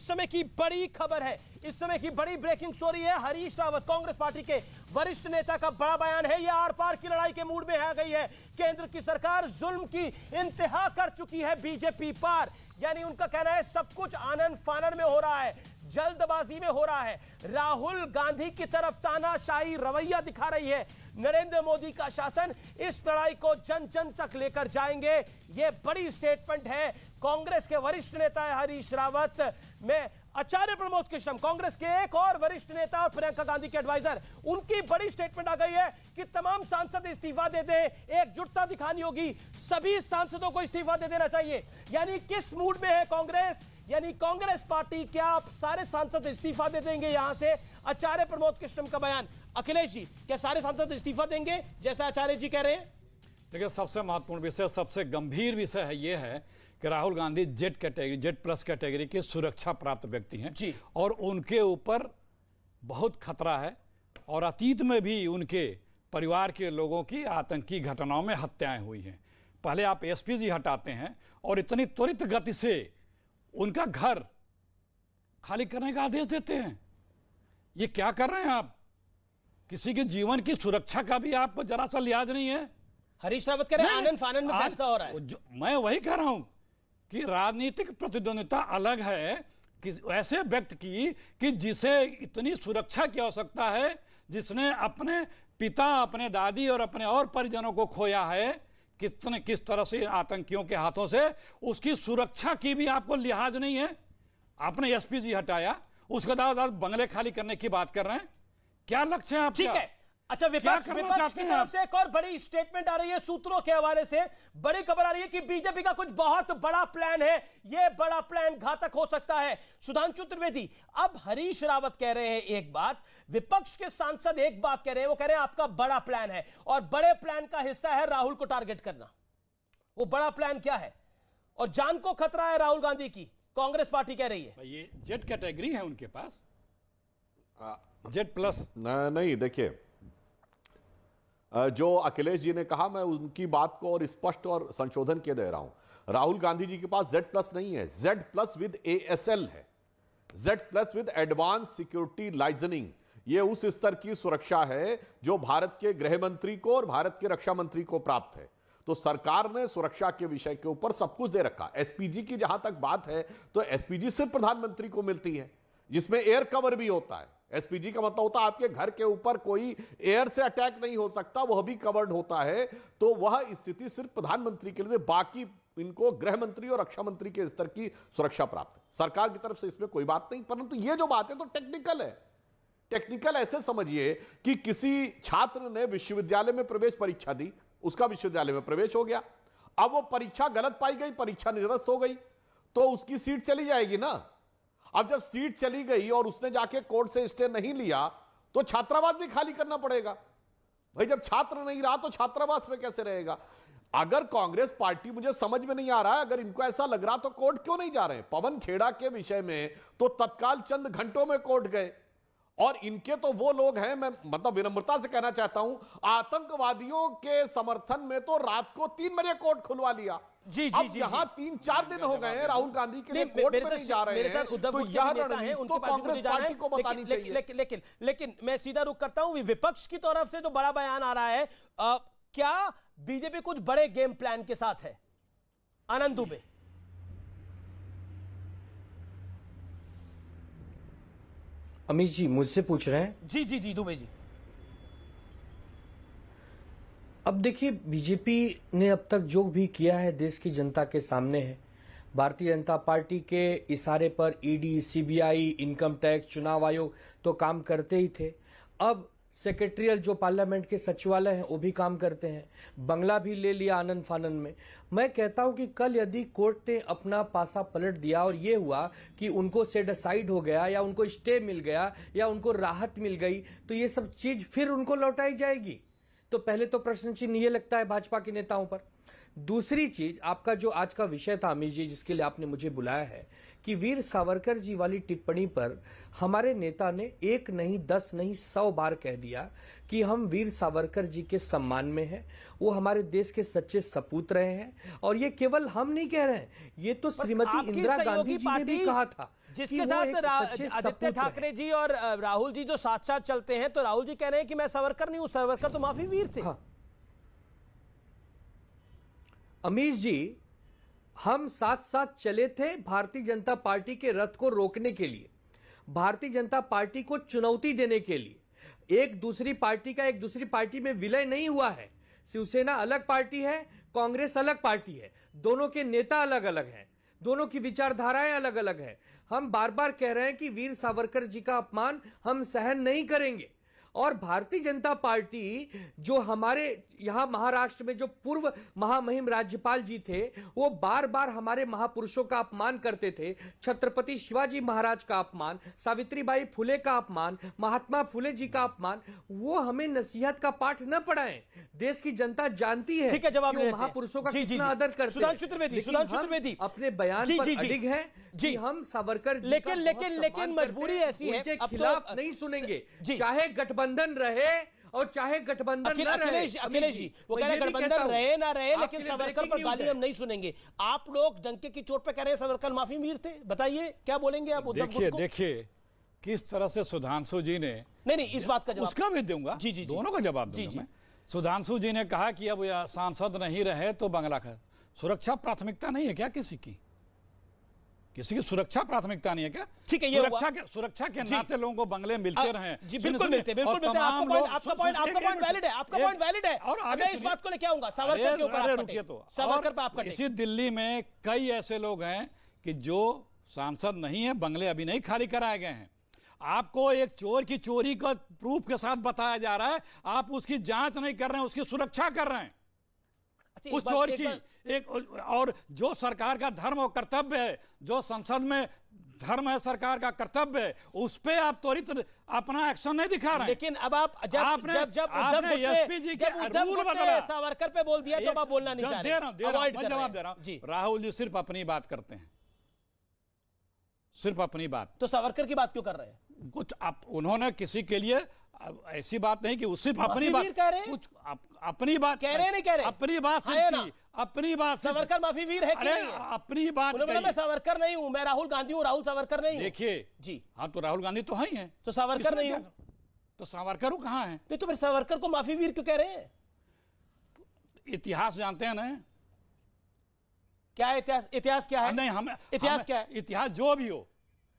इस समय की बड़ी खबर है, इस समय की बड़ी ब्रेकिंग स्टोरी है। हरीश रावत कांग्रेस पार्टी के वरिष्ठ नेता का बड़ा बयान है। यह आर पार की लड़ाई के मूड में आ गई है। केंद्र की सरकार जुल्म की इंतहा कर चुकी है बीजेपी पार, यानी उनका कहना है सब कुछ आनन फानन में हो रहा है, जल्दबाजी में हो रहा है। राहुल गांधी की तरफ तानाशाही रवैया दिखा रही है। नरेंद्र मोदी का शासन इस लड़ाई को जन जन तक लेकर जाएंगे, यह बड़ी स्टेटमेंट है। कांग्रेस के वरिष्ठ नेता है हरीश रावत में आचार्य प्रमोद कृष्णम, कांग्रेस के एक और वरिष्ठ नेता और प्रियंका गांधी के एडवाइजर, उनकी बड़ी स्टेटमेंट आ गई है कि तमाम सांसद इस्तीफा दे दें, एकजुटता दिखानी होगी, सभी सांसदों को इस्तीफा दे देना चाहिए। यानी किस मूड में है कांग्रेस, यानी कांग्रेस पार्टी, क्या आप सारे सांसद इस्तीफा दे देंगे? यहां से आचार्य प्रमोद कृष्णम का बयान। अखिलेश जी, क्या सारे सांसद इस्तीफा देंगे जैसा आचार्य जी कह रहे हैं? देखिए, सबसे महत्वपूर्ण विषय, सबसे गंभीर विषय है यह है कि Rahul Gandhi Z category, Z plus category के सुरक्षा प्राप्त व्यक्ति हैं जी, और उनके ऊपर बहुत खतरा है। और अतीत में भी उनके परिवार के लोगों की आतंकी घटनाओं में हत्याएं हुई हैं। पहले आप एसपीजी हटाते हैं और इतनी त्वरित गति से उनका घर खाली करने का आदेश देते हैं। ये क्या कर रहे हैं आप? किसी के जीवन की सुरक्षा का भी आपको जरा सा लिहाज नहीं है। हरीश रावत कह रहे हैं आनन फानन में फैसला हो रहा है। मैं वही कह रहा हूं कि राजनीतिक प्रतिद्वंदिता अलग है कि ऐसे व्यक्ति की कि जिसे इतनी सुरक्षा की आवश्यकता है, जिसने अपने पिता, अपने दादी और अपने और परिजनों को खोया है, किस तरह से आतंकियों के हाथों से, उसकी सुरक्षा की भी आपको लिहाज नहीं है। आपने एसपीजी हटाया, उसके बाद बंगले खाली करने की बात कर रहे हैं। क्या लक्ष्य है आपका? ठीक है, अच्छा, विपक्ष की तरफ से एक और बड़ी स्टेटमेंट आ रही है सूत्रों के हवाले से। बड़ी खबर आ रही है कि बीजेपी का कुछ बहुत बड़ा प्लान है, यह बड़ा प्लान घातक हो सकता है। सुधांशु त्रिवेदी, अब हरीश रावत कह रहे हैं एक बात, विपक्ष के सांसद एक बात कह रहे हैं, वो कह रहे हैं आपका बड़ा प्लान है, और बड़े प्लान का हिस्सा है राहुल को टारगेट करना। वो बड़ा प्लान क्या है? और जान को खतरा है राहुल गांधी की, कांग्रेस पार्टी कह रही है। ये जेड कैटेगरी है उनके पास, जेड प्लस नहीं। देखिए, जो अखिलेश जी ने कहा, मैं उनकी बात को और स्पष्ट और संशोधन किए दे रहा हूं। राहुल गांधी जी के पास जेड प्लस नहीं है, जेड प्लस विद एएसएल है, Z plus with advance security liaisoning. ये उस स्तर की सुरक्षा है जो भारत के गृह मंत्री को और भारत के रक्षा मंत्री को प्राप्त है। तो सरकार ने सुरक्षा के विषय के ऊपर सब कुछ दे रखा। एसपीजी की जहां तक बात है, तो एसपीजी सिर्फ प्रधानमंत्री को मिलती है, जिसमें एयर कवर भी होता है। एसपीजी का मतलब होता है आपके घर के ऊपर कोई एयर से अटैक नहीं हो सकता, वह भी कवर्ड होता है। तो वह स्थिति सिर्फ प्रधानमंत्री के लिए, बाकी इनको गृह मंत्री और रक्षा मंत्री के स्तर की सुरक्षा प्राप्त है। सरकार की तरफ से इसमें कोई बात नहीं। परंतु ये जो बात है तो टेक्निकल है। टेक्निकल ऐसे समझिए कि किसी छात्र ने विश्वविद्यालय में प्रवेश परीक्षा दी, उसका विश्वविद्यालय में प्रवेश हो गया, अब वो परीक्षा गलत पाई गई, परीक्षा निरस्त हो गई, तो उसकी सीट चली जाएगी ना। अब जब सीट चली गई और उसने जाके कोर्ट से स्टे नहीं लिया, तो छात्रावास भी खाली करना पड़ेगा। भाई, जब छात्र नहीं रहा तो छात्रावास में कैसे रहेगा? अगर कांग्रेस पार्टी, मुझे समझ में नहीं आ रहा है, अगर इनको ऐसा लग रहा तो कोर्ट क्यों नहीं जा रहे? पवन खेड़ा के विषय में तो तत्काल चंद घंटों में कोर्ट गए, और इनके तो वो लोग हैं, मैं मतलब विनम्रता से कहना चाहता हूं, आतंकवादियों के समर्थन में तो रात को 3 बजे कोर्ट खुलवा लिया। जी अब यहाँ 3-4 दिन हो गए हैं राहुल गांधी के लिए कोर्ट में नहीं जा रहे हैं, तो यह रणनीति तो कांग्रेस पार्टी को बतानी चाहिए। लेकिन मैं सीधा रुख करता हूं, विपक्ष की तरफ से जो बड़ा बयान आ रहा है, क्या बीजेपी कुछ बड़े गेम प्लान के साथ है? आनंद दुबे। अमित जी मुझसे पूछ रहे हैं? जी जी जी, दुबे जी। अब देखिए, बीजेपी ने अब तक जो भी किया है देश की जनता के सामने है। भारतीय जनता पार्टी के इशारे पर ईडी, सीबीआई, इनकम टैक्स, चुनाव आयोग तो काम करते ही थे। अब सेक्रेटरियल जो पार्लियामेंट के सचिवालय हैं वो भी काम करते हैं, बंगला भी ले लिया आनंद फानन में। मैं कहता हूं कि कल यदि कोर्ट ने अपना पासा पलट दिया और ये हुआ कि उनको सेट असाइड हो गया, या उनको स्टे मिल गया, या उनको राहत मिल गई, तो ये सब चीज फिर उनको लौटाई जाएगी। तो पहले तो प्रश्न चिन्ह ये लगता है भाजपा के नेताओं पर। दूसरी चीज, आपका जो आज का विषय था अमीश जी, जिसके लिए आपने मुझे बुलाया है, कि वीर सावरकर जी वाली टिप्पणी पर हमारे नेता ने 1 नहीं 10 नहीं 100 बार कह दिया कि हम वीर सावरकर जी के सम्मान में हैं, वो हमारे देश के सच्चे सपूत रहे हैं। और ये केवल हम नहीं कह रहे हैं, ये तो श्रीमती आपकी इंदिरा सहयोगी गांधी जी ने भी पार्टी कहा था जिसके कि वो साथ एक सच्चे आदित्य सपूत ठाकरे रहे। जी और राहुल जी जो साथ साथ चलते हैं, तो राहुल जी कह रहे हैं कि मैं सावरकर नहीं हूं, सावरकर तो माफी वीर थे। हाँ। अमीश जी, हम साथ साथ चले थे भारतीय जनता पार्टी के रथ को रोकने के लिए, भारतीय जनता पार्टी को चुनौती देने के लिए। एक दूसरी पार्टी का एक दूसरी पार्टी में विलय नहीं हुआ है। शिवसेना अलग पार्टी है, कांग्रेस अलग पार्टी है, दोनों के नेता अलग अलग हैं, दोनों की विचारधाराएं अलग अलग हैं। हम बार बार कह रहे हैं कि वीर सावरकर जी का अपमान हम सहन नहीं करेंगे। और भारतीय जनता पार्टी जो हमारे यहां महाराष्ट्र में जो पूर्व महामहिम राज्यपाल जी थे, वो बार बार हमारे महापुरुषों का अपमान करते थे। छत्रपति शिवाजी महाराज का अपमान, सावित्रीबाई फुले का अपमान, महात्मा फुले जी का अपमान, वो हमें नसीहत का पाठ न पढ़ाएं। देश की जनता जानती है ठीक है, जवाब कि ले वो लेते हैं। महापुरुषों का जी, जी, कितना जी। आदर करते सुधांशु त्रिवेदी, लेकिन सुधांशु हम त्रिवेदी। अपने बयान जी, पर जी, जी। अडिग हैं जी। कि हम सावरकर जी लेकिन- का लेकिन- बहुत लेकिन सम्मान मजबूरी करते हैं, ऐसी है, उनके अब तो- खिलाफ नहीं सुनेंगे। जी। चाहे गठबंधन रहे और चाहे गठबंधन न रहे। अखिलेश जी, वो कह रहे हैं गठबंधन रहे ना रहे, लेकिन सावरकर पर गाली हम नहीं सुनेंगे। आप लोग डंके की चोट पे कह रहे हैं सावरकर माफी वीर थे, बताइए क्या बोलेंगे आप उद्धव गुट को? देखिए किस तरह से सुधांशु जी ने, नहीं, इस बात का जवाब उसका भी दूंगा, जी, जी, जी। दोनों का जवाब जी, दूंगा जी। मैं। सुधांशु जी ने कहा कि अब यह सांसद नहीं रहे तो बंगला का सुरक्षा प्राथमिकता नहीं है क्या किसी की? किसी की सुरक्षा प्राथमिकता नहीं है क्या? ठीक है, ये हुआ। सुरक्षा के जी। नाते लोगों को बंगले मिलते रहे। जी बिल्कुल मिलते, बिल्कुल मिलते। आपका पॉइंट वैलिड है, आपका पॉइंट वैलिड है। और मैं इस बात को लेके आऊंगा सावरकर के ऊपर। अरे आप रुकिए कटे। तो, सावरकर पे आप कटे। इसी दिल्ली में कई ऐसे लोग हैं कि जो सांसद नहीं है, बंगले अभी नहीं खाली कराए गए हैं। आपको एक चोर की चोरी का प्रूफ के साथ बताया जा रहा है, आप उसकी जांच नहीं कर रहे हैं, उसकी सुरक्षा कर रहे हैं। अच्छा, उस चोर की एक, और जो सरकार का धर्म और कर्तव्य है, जो संसद में धर्म है, सरकार का कर्तव्य है, उस पे आप त्वरित अपना एक्शन नहीं दिखा रहे हैं। लेकिन अब आप जब एसपी जी के रूल बदला, सावरकर पे बोल दिया तो आप बोलना नहीं चाह रहे। जवाब दे रहा हूं। राहुल जी सिर्फ अपनी बात करते हैं, सिर्फ अपनी बात। तो सावरकर की बात क्यों कर रहे हैं? कुछ उन्होंने किसी के लिए ऐसी बात नहीं कि सिर्फ अपनी बात कह रहे हैं? कुछ अपनी बात कह रहे हैं, नहीं कह रहे? अपनी बात हाँ या ना? अपनी बात सावरकर माफी वीर है कि अरे नहीं है? अपनी बात उन्होंने बोला मैं सावरकर नहीं हूं, मैं राहुल गांधी हूं, राहुल सावरकर नहीं हूं। देखिए जी हाँ, तो राहुल गांधी तो है ही है, तो सावरकर नहीं हूं, तो सावरकर कहाँ है? नहीं तो फिर सावरकर को माफी वीर क्यों कह रहे हैं? इतिहास जानते हैं ना? क्या इतिहास क्या है? नहीं, हम इतिहास क्या है? इतिहास जो भी हो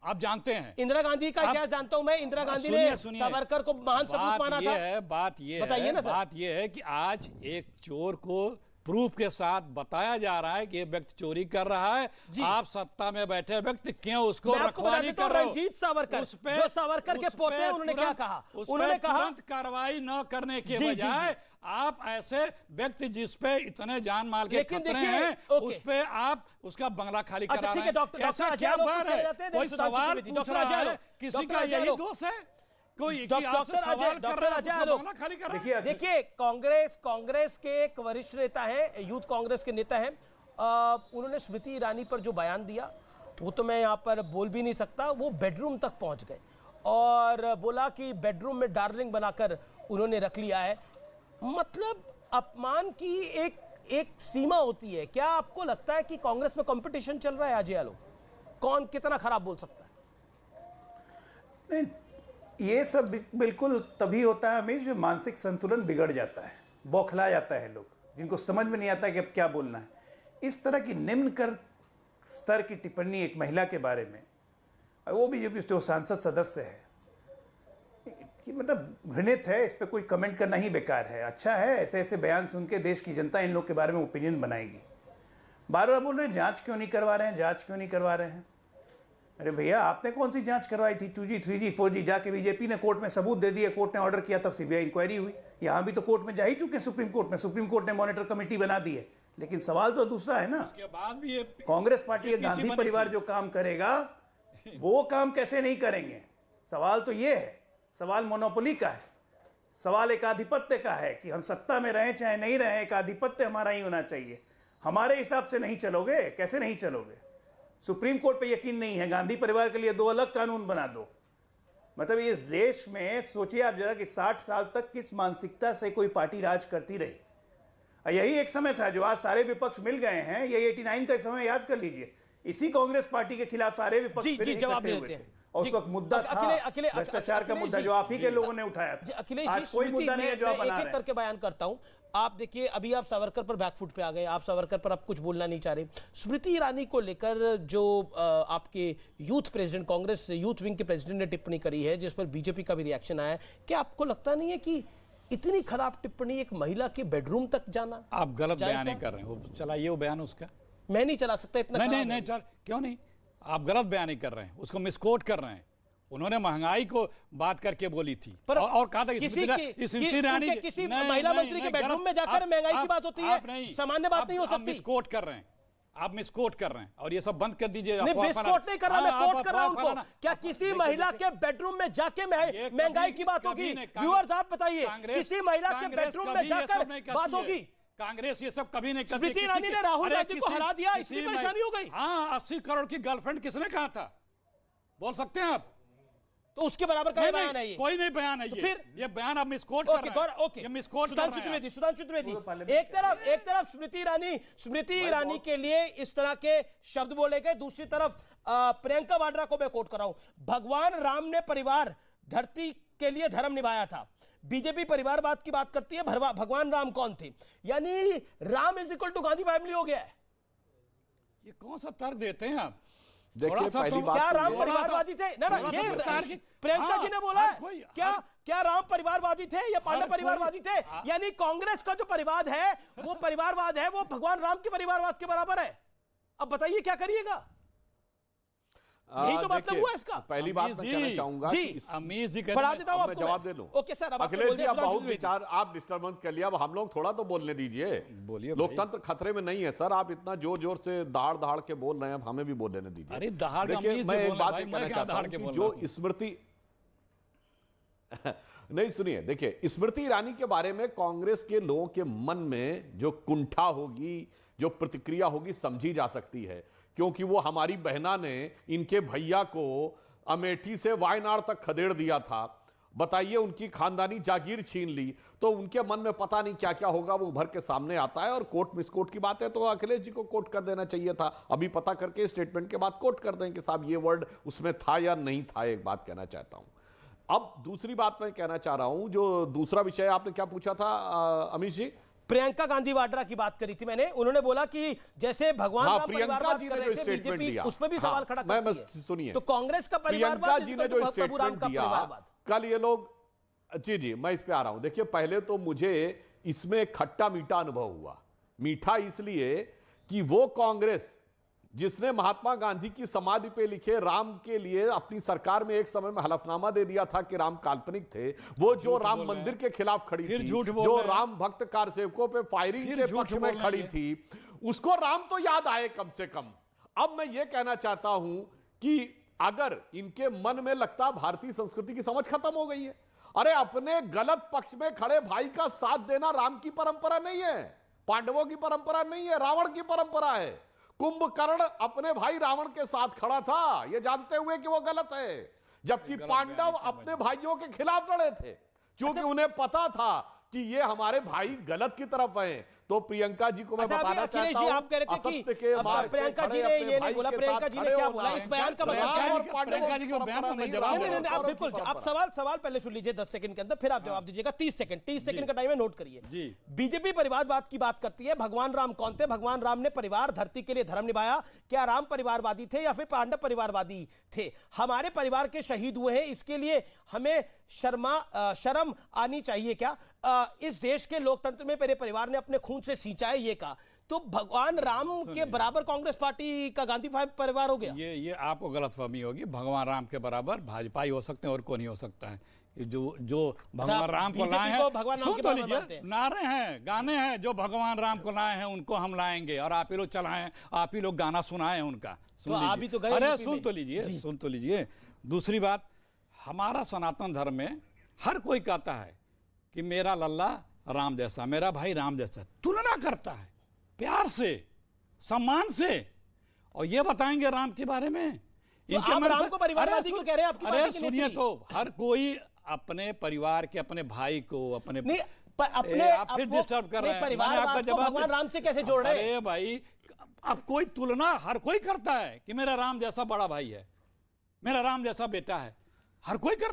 आप जानते हैं। इंदिरा गांधी का इतिहास जानता हूं मैं। इंदिरा गांधी ने सावरकर को महान सबूत माना था। बात ये बताइए ना सर। बात ये है कि आज एक चोर को प्रूफ के साथ बताया जा रहा है कि ये व्यक्ति चोरी कर रहा है। आप सत्ता में बैठे व्यक्ति क्यों उसको रखवाली कर रहे हो? रंजीत सावरकर जो सावरकर के पोते हैं, उन्होंने क्या कहा? उन्होंने कहा कार्रवाई न करने के बजाय आप ऐसे व्यक्ति जिस पे इतने जान माल के खतरे हैं, उस पे आप उसका बंगला खाली करा रहे हैं। ऐसा क्या बात है? कोई सवाल पूछ रहा है, किसी का यही दोष है? कोई देखिए, कांग्रेस के एक वरिष्ठ नेता है, यूथ कांग्रेस के नेता हैं, उन्होंने स्मृति ईरानी पर जो बयान दिया वो तो मैं यहाँ पर बोल भी नहीं सकता। वो बेडरूम तक पहुंच गए और बोला कि बेडरूम में डार्लिंग बनाकर उन्होंने रख लिया है। मतलब अपमान की एक सीमा होती है। क्या आपको लगता है कि कांग्रेस में कंपटीशन चल रहा है आज? ये लोग कौन कितना खराब बोल सकता है? नहीं, ये सब बिल्कुल तभी होता है हमें जो मानसिक संतुलन बिगड़ जाता है, बौखला जाता है लोग, जिनको समझ में नहीं आता कि अब क्या बोलना है। इस तरह की निम्न कर स्तर की टिप्पणी एक महिला के बारे में, और वो भी जो सांसद सदस्य है, कि मतलब घृणित है। इस पर कोई कमेंट करना ही बेकार है। अच्छा है, ऐसे ऐसे बयान सुन के देश की जनता इन लोग के बारे में ओपिनियन बनाएगी। बार बार बोल रहे हैं जांच क्यों नहीं करवा रहे हैं, जांच क्यों नहीं करवा रहे हैं। अरे भैया, आपने कौन सी जांच करवाई थी? 2G 3G 4G जाके बीजेपी ने कोर्ट में सबूत दे दिए, कोर्ट ने ऑर्डर किया, तब सीबीआई इंक्वायरी हुई। यहाँ भी तो कोर्ट में जा ही चुके, सुप्रीम कोर्ट में। सुप्रीम कोर्ट ने मॉनिटर कमेटी बना दी है। लेकिन सवाल तो दूसरा है ना, उसके बाद भी ये कांग्रेस पार्टी या गांधी परिवार जो काम करेगा वो काम कैसे नहीं करेंगे? सवाल तो ये है, सवाल मोनोपोली का है, सवाल एक आधिपत्य का है कि हम सत्ता में रहें चाहे नहीं रहें, एक आधिपत्य हमारा ही होना चाहिए। हमारे हिसाब से नहीं चलोगे, कैसे नहीं चलोगे? सुप्रीम कोर्ट पे यकीन नहीं है, गांधी परिवार के लिए 2 अलग कानून बना दो। मतलब इस देश में सोचिए आप जरा कि 60 साल तक किस मानसिकता से कोई पार्टी राज करती रही। यही एक समय था जो आज सारे विपक्ष मिल गए हैं, ये 89 का समय याद कर लीजिए। इसी कांग्रेस पार्टी के खिलाफ सारे विपक्ष जी, फिर जी, जवाब इकट्ठे देते हुए थे। हैं। और उस वक्त मुद्दा था भ्रष्टाचार का मुद्दा, जो आप ही के लोगों ने उठाया था। अखिलेश आज जी, कोई स्मृति, मुद्दा नहीं है जो आप मैं बना एक रहे एक हैं। करके बयान करता हूं। आप देखिए, अभी आप सावरकर पर बैकफुट पे आ गए, आप सावरकर पर आप कुछ बोलना नहीं चाह रहे। स्मृति ईरानी को लेकर जो आपके youth president, Congress youth wing के प्रेसिडेंट ने टिप्पणी करी है, जिस पर बीजेपी का भी रिएक्शन आया है, क्या आपको लगता नहीं है कि इतनी खराब टिप्पणी एक महिला के बेडरूम तक जाना? आप गलत जायज बयान था? नहीं कर रहे हैं, वो चलाइए वो बयान उसका। मैं नहीं चला सकता इतना नहीं खराब नहीं है। नहीं चल, क्यों नहीं? आप गलत बयान नहीं कर रहे हैं, उसको मिसकोट कर रहे हैं। उन्होंने महंगाई को बात करके बोली थी और कहा था किसी किसी महिला मंत्री के बेडरूम में जाकर महंगाई की बात होती है, सामान्य बात नहीं हो सकती। मिसकोट कर रहे हैं, आप मिसकोट कर रहे हैं और ये सब बंद कर दीजिए। नहीं, मिसकोट नहीं कर रहा, मैं कोट कर रहा हूं उनको। क्या किसी महिला के बेडरूम में जाके महंगाई की बात होगी? व्यूअर्स आप बताइए, किसी महिला के बेडरूम में जाकर बात होगी? कांग्रेस ये सब कभी नहीं करती। स्मृति ईरानी ने राहुल गांधी को हरा दिया, इसलिए परेशानी हो गई। हाँ, 80 करोड़ की गर्लफ्रेंड किसने कहा था? बोल सकते हैं आप? तो उसके बराबर का बयान है ये? कोई नहीं बयान है। तो ये फिर ये बयान आप मिसकोट कर रहे हैं। ओके, ये मिसकोट कर सुधांशु रहे हैं। त्रिवेदी, एक तरफ स्मृति ईरानी के लिए इस तरह के शब्द बोले गए, दूसरी तरफ प्रियंका वाड्रा को मैं कोट कर रहा हूं, भगवान राम ने परिवार धरती के लिए धर्म निभाया था। बीजेपी परिवारवाद की बात करती है, भगवान राम कौन थे? यानी Ram is equal to Gandhi family हो गया है। ये कौन सा तर्क देते हैं आप? देखिए, पहली बात क्या तो राम ये- परिवारवादी थे? ना ये प्रियंका जी ने बोला है। क्या राम परिवारवादी थे या पांडव परिवारवादी थे? यानी कांग्रेस का जो परिवार है, वो परिवारवाद है, वो भगवान राम के परिवारवाद के बराबर है। अब बताइए क्या करिएगा? यही तो मतलब हुआ इसका। पहली बात मैं कहना चाहूंगा जी, अमीर जी पढ़ा देता हूं मैं आपको। जवाब दे लूं। ओके सर, अब अखिलेश जी, अब बहुत विचार आप डिस्टर्बेंस कर लिया, अब हम लोग थोड़ा तो बोलने दीजिए। बोलिए। लोकतंत्र खतरे में नहीं है सर, आप इतना जोर जोर से दाड़ दहाड़ के बोल रहे हैं, अब हमें भी बोलने दीजिए। अरे दहाड़ का देखिए, अमीर से मैं एक बोलना बात भाई, कहना मैं क्या चाहता दहाड़ हूं के कि बोल जो रहा हूं? स्मृति नहीं, सुनिए, देखिए, स्मृति ईरानी के बारे में कांग्रेस के लोगों के मन में जो कुंठा होगी, जो प्रतिक्रिया होगी, समझी जा सकती है, क्योंकि वो हमारी बहना ने इनके भैया को अमेठी से वायनाड तक खदेड़ दिया था। बताइए, उनकी खानदानी जागीर छीन ली, तो उनके मन में पता नहीं क्या क्या होगा, वो उभर के सामने आता है। और कोर्ट मिसकोट की बात है तो अखिलेश जी को कोर्ट कर देना चाहिए था, अभी पता करके स्टेटमेंट के बाद कोर्ट कर दें कि साहब ये वर्ड उसमें था या नहीं था। एक बात कहना चाहता हूं। अब दूसरी बात मैं कहना चाह रहा हूं, जो दूसरा विषय आपने क्या पूछा था अमित जी? प्रियंका गांधी वाड्रा की बात करी थी मैंने। उन्होंने बोला कि जैसे भगवान राम प्रियंका जी ने जो स्टेटमेंट दिया, उस पर भी सवाल खड़ा करती है। सुनिए, तो कांग्रेस का प्रियंका जी ने जो प्रभु राम स्टेटमेंट का दिया परिवारवाद। कल, ये लोग, जी मैं इस पे आ रहा हूं। देखिए, पहले तो मुझे इसमें खट्टा मीठा अनुभव हुआ। मीठा इसलिए कि वो कांग्रेस जिसने महात्मा गांधी की समाधि पे लिखे राम के लिए अपनी सरकार में एक समय में हलफनामा दे दिया था कि राम काल्पनिक थे, वो जो राम मंदिर के खिलाफ खड़ी थी, जो राम भक्त कारसेवकों पे फायरिंग के पक्ष में खड़ी थी, उसको राम तो याद आए कम से कम। अब मैं ये कहना चाहता हूं कि अगर इनके मन में लगता भारतीय संस्कृति की समझ खत्म हो गई है, अरे अपने गलत पक्ष में खड़े भाई का साथ देना राम की परंपरा नहीं है, पांडवों की परंपरा नहीं है, रावण की परंपरा है। कुंभकर्ण अपने भाई रावण के साथ खड़ा था, यह जानते हुए कि वो गलत है, जबकि पांडव अपने भाइयों के खिलाफ लड़े थे, क्योंकि उन्हें पता था कि ये हमारे भाई गलत की तरफ हैं। तो प्रियंका जी को मैं बताना चाहता हूं, आप कह रहे थे कि प्रियंका जी ने ये नहीं बोला, प्रियंका जी ने क्या बोला इस बयान का मतलब क्या है? प्रियंका जी के बयान का मैं जवाब दे रहा हूं। आप बिल्कुल, आप सवाल पहले सुन लीजिए 10 सेकंड के अंदर, फिर आप जवाब दीजिएगा। 30 सेकंड का टाइम है, नोट करिए। बीजेपी परिवारवाद की बात करती है, भगवान राम कौन थे? भगवान राम ने परिवार धरती के लिए धर्म निभाया। क्या राम परिवारवादी थे या फिर पांडव परिवारवादी थे? हमारे परिवार के शहीद हुए हैं, इसके लिए हमें शर्म आनी चाहिए क्या? इस देश के लोकतंत्र में मेरे परिवार ने अपने खून से सींचा है, ये कहा। तो भगवान राम के बराबर कांग्रेस पार्टी का गांधी परिवार हो गया। ये आपको गलतफहमी होगी। भगवान राम के बराबर भाजपा ही हो सकते हैं और कौन ही हो सकता है। जो भगवान राम को लाए हैं, सुन तो लीजिए, नारे हैं, गाने हैं, जो भगवान राम को लाए हैं उनको हम लाएंगे, और आप ही लोग चलाएं, आप ही लोग गाना सुनाएं उनका। अरे सुन तो लीजिए। दूसरी बात, हमारा सनातन धर्म में हर कोई कहता है कि मेरा लल्ला राम जैसा, मेरा भाई राम जैसा, तुलना करता है प्यार से। सम्मान से, और ये बताएंगे राम के बारे में। इनके आप मन राम पे- को परिवारवादी अरे क्यों कह रहे हैं? आपकी अरे पार्टी के सुनिए नेत्री। तो, हर कोई अपने परिवार के, अपने भाई को, अपने नहीं, अपने आप फिर आपको- डिस्टर्ब कर रहे हैं। परिवार मैंने आपका को जवाब भगवान राम से कैसे जोड़ रहे हैं? अरे भाई, अब कोई तुलना हर कोई करता है कि मेरा राम जैसा बड़ा भाई है, मेरा राम जैसा बेटा है, हर कोई करता